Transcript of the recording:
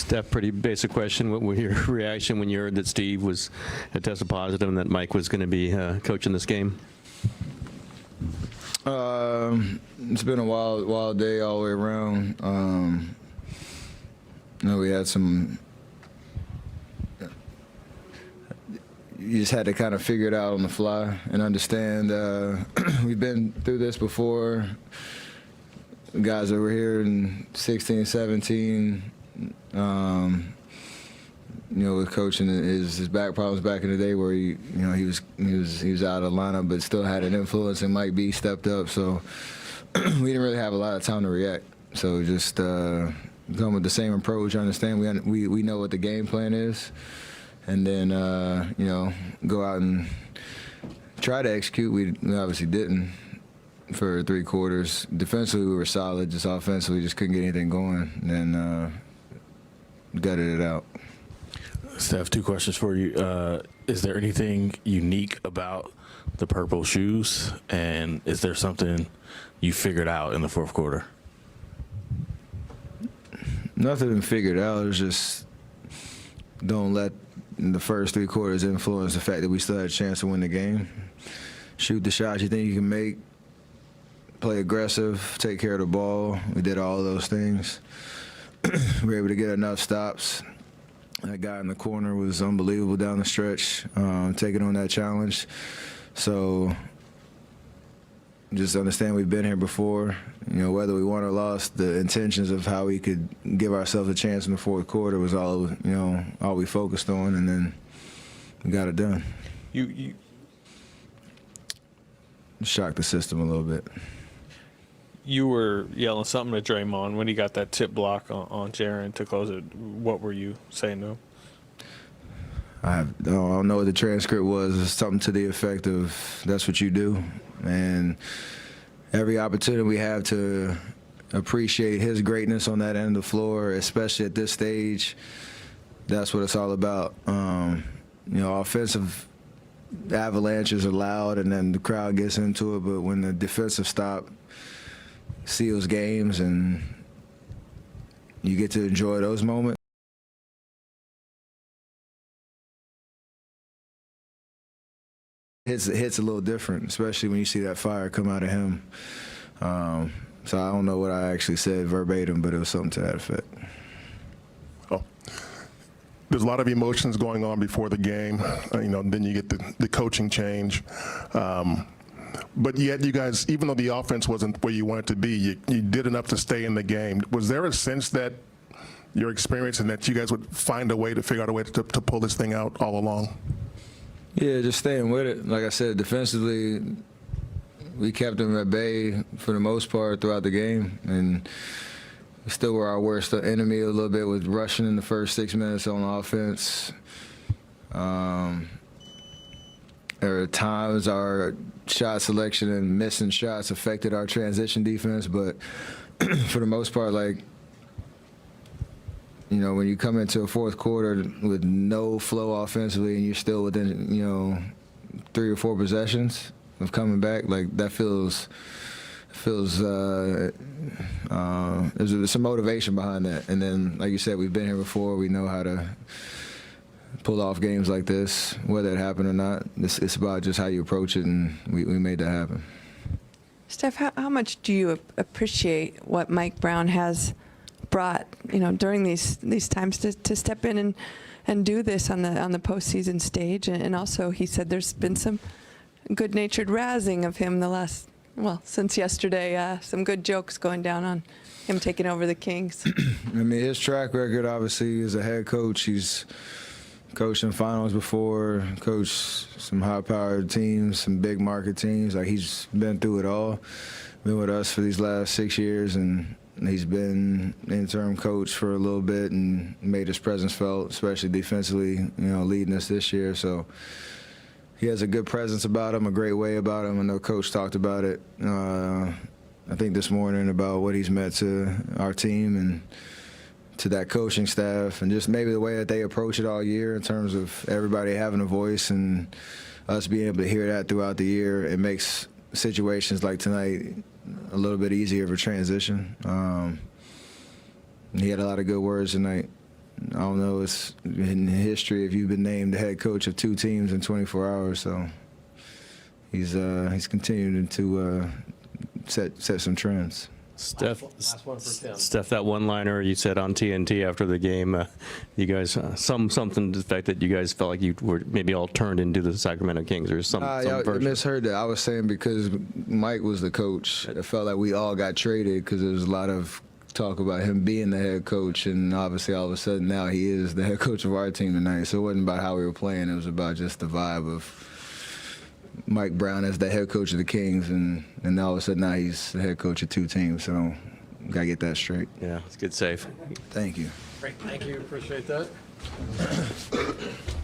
Steph, pretty basic question. What was your reaction when you heard that Steve had tested positive and that Mike was going to be coaching this game? It's been a wild day all the way around. We had some. You just had to kind of figure it out on the fly and understand. We've been through this before. Guys that were here in 16, 17. With coaching his back problems back in the day, where he was out of the lineup, but still had an influence, and Mike B stepped up. So we didn't really have a lot of time to react. So just come with the same approach. Understand we know what the game plan is, and then go out and try to execute. We obviously didn't for 3 quarters. Defensively, we were solid. Just offensively, just couldn't get anything going. And then gutted it out. Steph, 2 questions for you. Is there anything unique about the purple shoes, and is there something you figured out in the 4th quarter? Nothing figured out. It's just don't let the first 3 quarters influence the fact that we still had a chance to win the game. Shoot the shots you think you can make. Play aggressive. Take care of the ball. We did all of those things. We were able to get enough stops. That guy in the corner was unbelievable down the stretch, taking on that challenge. So just understand we've been here before. Whether we won or lost, the intentions of how we could give ourselves a chance in the 4th quarter was all we focused on, and then we got it done. You shocked the system a little bit. You were yelling something to Draymond when he got that tip block on Jaren to close it. What were you saying to him? I don't know what the transcript was. It's something to the effect of, that's what you do. And every opportunity we have to appreciate his greatness on that end of the floor, especially at this stage, that's what it's all about. Offensive avalanches are loud and then the crowd gets into it, but when the defensive stop seals games and you get to enjoy those moments. It hits a little different, especially when you see that fire come out of him. So I don't know what I actually said verbatim, but it was something to that effect. Oh. There's a lot of emotions going on before the game. Then you get the coaching change. But yet you guys, even though the offense wasn't where you wanted to be, you did enough to stay in the game. Was there a sense that your experience and that you guys would find a way to figure out a way to pull this thing out all along? Yeah, just staying with it. Like I said, defensively, we kept them at bay for the most part throughout the game, and we still were our worst enemy a little bit with rushing in the first 6 minutes on offense. There are times our shot selection and missing shots affected our transition defense, but for the most part, when you come into a 4th quarter with no flow offensively and you're still within, 3 or 4 possessions of coming back, that feels there's some motivation behind that. And then, like you said, we've been here before. We know how to pull off games like this, whether it happened or not. It's about just how you approach it, and we made that happen. Steph, how much do you appreciate what Mike Brown has brought, during these times to step in and do this on the postseason stage? And also, he said there's been some good-natured razzing of him since yesterday. Some good jokes going down on him taking over the Kings. His track record, obviously, as a head coach, he's coached in finals before, coached some high-powered teams, some big-market teams. He's been through it all. Been with us for these last 6 years, and he's been interim coach for a little bit and made his presence felt, especially defensively, leading us this year. So he has a good presence about him, a great way about him. I know Coach talked about it, I think this morning, about what he's meant to our team and to that coaching staff, and just maybe the way that they approach it all year in terms of everybody having a voice and us being able to hear that throughout the year. It makes situations like tonight a little bit easier for transition. He had a lot of good words tonight. I don't know, it's in history if you've been named the head coach of 2 teams in 24 hours. So he's continuing to set some trends. Steph, that one-liner you said on TNT after the game, you guys, something to the fact that you guys felt like you were maybe all turned into the Sacramento Kings or some Y'all version. misheard that. I was saying because Mike was the coach, it felt like we all got traded because there was a lot of talk about him being the head coach, and obviously all of a sudden now he is the head coach of our team tonight. So it wasn't about how we were playing. It was about just the vibe of Mike Brown as the head coach of the Kings, and all of a sudden now he's the head coach of 2 teams. So got to get that straight. Yeah, it's a good save. Thank you. Great, thank you. Appreciate that.